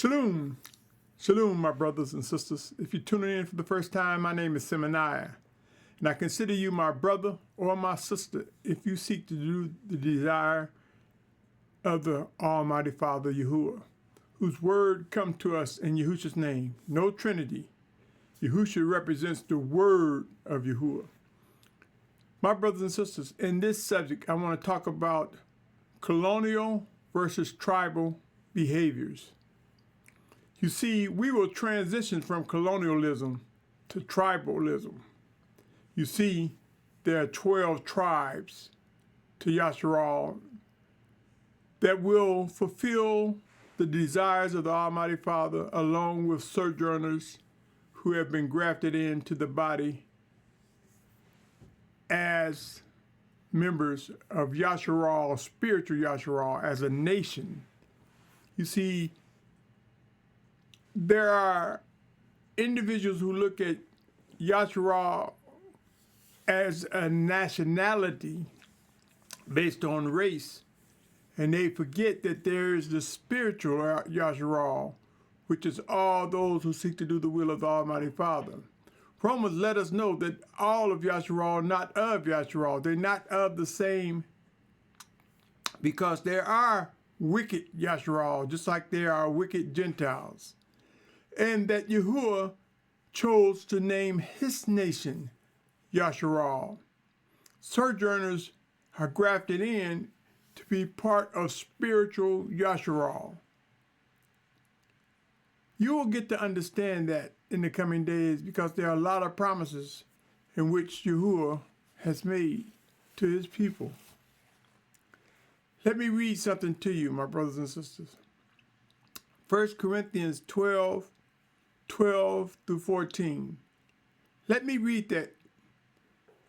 Shalom. Shalom, my brothers and sisters. If you're tuning in for the first time, my name is Symmanayah, and I consider you my brother or my sister if you seek to do the desire of the Almighty Father Yahuah, whose word come to us in Yahusha's name. No Trinity. Yahusha represents the word of Yahuah. My brothers and sisters, in this subject, I want to talk about colonial versus tribal behaviors. You see, we will transition from colonialism to tribalism. You see, there are 12 tribes to Yahusha that will fulfill the desires of the Almighty Father, along with sojourners who have been grafted into the body as members of Yahusha, spiritual Yahusha, as a nation. You see, there are individuals who look at Yahusha as a nationality based on race, and they forget that there is the spiritual Yahusha, which is all those who seek to do the will of the Almighty Father. Romans let us know that all of Yahusha are not of Yahusha. They're not of the same, because there are wicked Yahusha, just like there are wicked Gentiles. And that Yahuah chose to name his nation Yahusha. Sojourners are grafted in to be part of spiritual Yahusha. You will get to understand that in the coming days, because there are a lot of promises in which Yahuah has made to his people. Let me read something to you, my brothers and sisters. 1 Corinthians 12 through 14. Let me read that.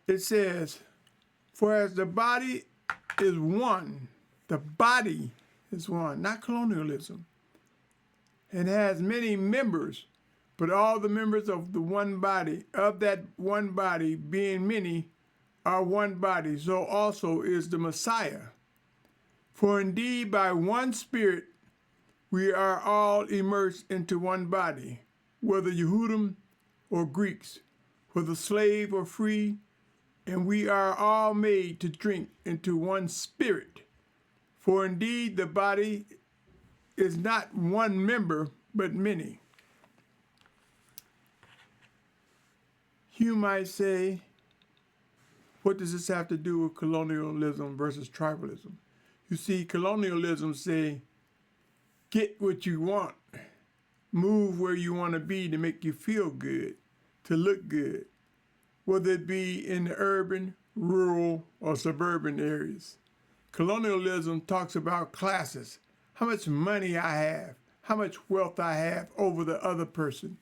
It says, "For as the body is one," the body is one, not colonialism, "and has many members, but all the members of the one body, of that one body, being many, are one body, so also is the Messiah. For indeed by one Spirit we are all immersed into one body, whether Yehudim or Greeks, whether slave or free, and we are all made to drink into one Spirit. For indeed the body is not one member, but many." You might say, what does this have to do with colonialism versus tribalism? You see, colonialism say, get what you want, move where you want to be to make you feel good, to look good, whether it be in the urban, rural, or suburban areas. Colonialism talks about classes, how much money I have, how much wealth I have over the other person.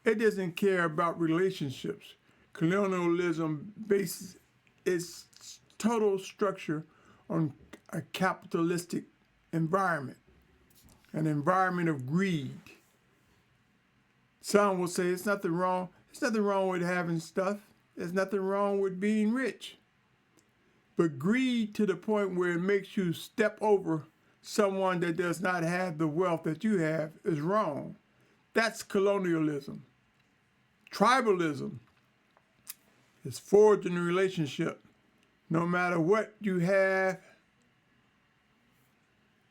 It doesn't care about relationships. Colonialism bases its total structure on a capitalistic environment, an environment of greed. Some will say it's nothing wrong. There's nothing wrong with having stuff. There's nothing wrong with being rich. But greed to the point where it makes you step over someone that does not have the wealth that you have is wrong. That's colonialism. Tribalism is forging a relationship. No matter what you have,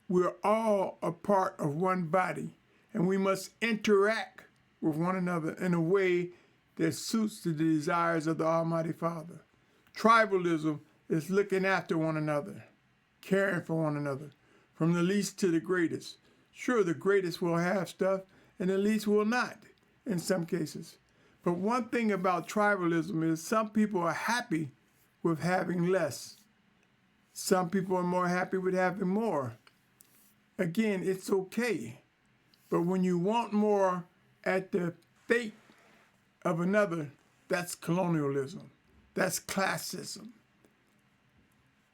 we're all a part of one body, and we must interact with one another in a way that suits the desires of the Almighty Father. Tribalism is looking after one another, caring for one another, from the least to the greatest. Sure, the greatest will have stuff, and the least will not, in some cases. But one thing about tribalism is some people are happy with having less. Some people are more happy with having more. Again, it's okay. But when you want more at the fate of another, that's colonialism. That's classism.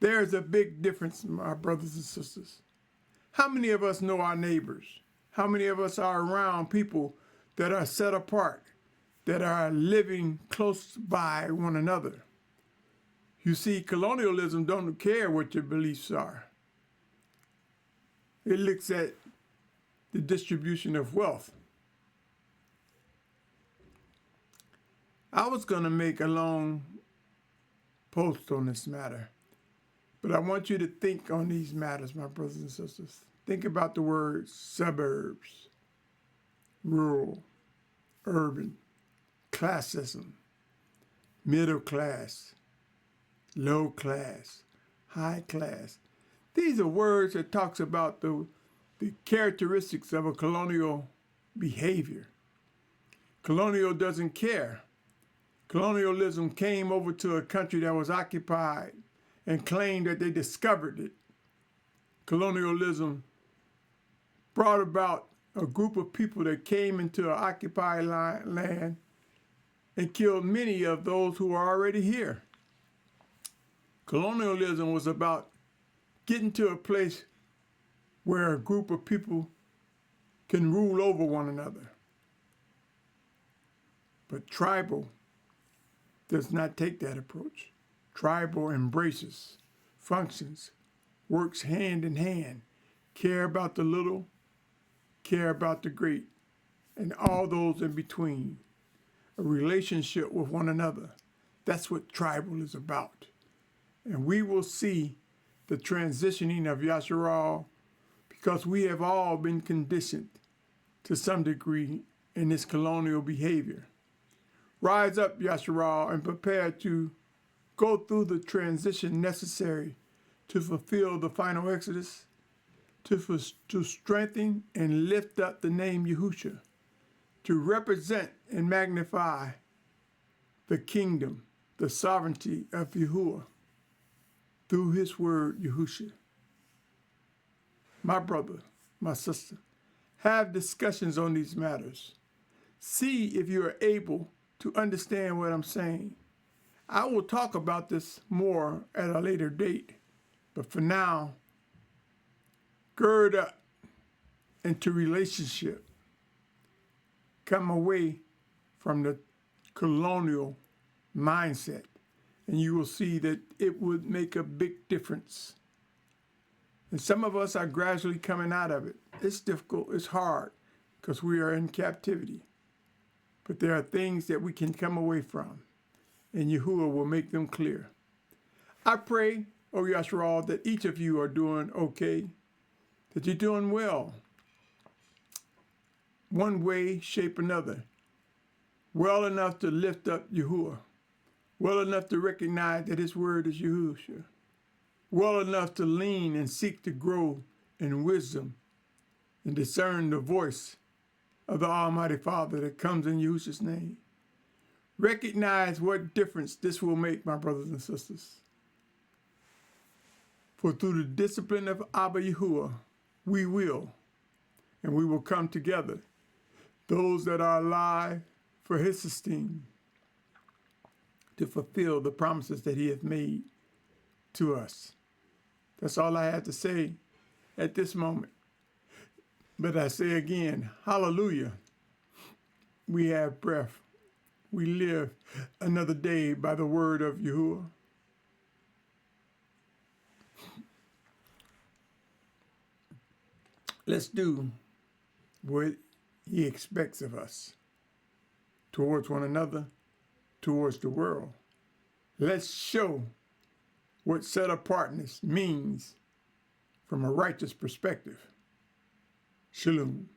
There's a big difference, my brothers and sisters. How many of us know our neighbors? How many of us are around people that are set apart, that are living close by one another? You see, colonialism don't care what your beliefs are. It looks at the distribution of wealth. I was going to make a long post on this matter, but I want you to think on these matters, my brothers and sisters. Think about the words suburbs, rural, urban, classism, middle class, low class, high class. These are words that talks about the characteristics of a colonial behavior. Colonial doesn't care. Colonialism came over to a country that was occupied and claimed that they discovered it. Colonialism brought about a group of people that came into an occupied land and killed many of those who were already here. Colonialism was about getting to a place where a group of people can rule over one another. But tribal does not take that approach. Tribal embraces, functions, works hand in hand, care about the little, care about the great, and all those in between. A relationship with one another. That's what tribal is about. And we will see the transitioning of Yahusha because we have all been conditioned to some degree in this colonial behavior. Rise up, Yahusha, and prepare to go through the transition necessary to fulfill the final exodus, to strengthen and lift up the name Yahusha, to represent and magnify the kingdom, the sovereignty of Yahuah through his word, Yahusha. My brother, my sister, have discussions on these matters. See if you are able to understand what I'm saying. I will talk about this more at a later date, but for now, gird up into relationship. Come away from the colonial mindset, and you will see that it would make a big difference. And some of us are gradually coming out of it. It's difficult, it's hard, because we are in captivity. But there are things that we can come away from, and Yahuah will make them clear. I pray, O Yahusha, that each of you are doing okay, that you're doing well. One way, shape another. Well enough to lift up Yahuah. Well enough to recognize that his word is Yahusha. Well enough to lean and seek to grow in wisdom and discern the voice of the Almighty Father that comes in Yahusha's name. Recognize what difference this will make, my brothers and sisters. For through the discipline of Abba Yahuah, we will come together, those that are alive for his esteem, to fulfill the promises that he hath made to us. That's all I have to say at this moment. But I say again, hallelujah. We have breath. We live another day by the word of Yahuah. Let's do what he expects of us towards one another, towards the world. Let's show what set-apartness means from a righteous perspective. Shalom.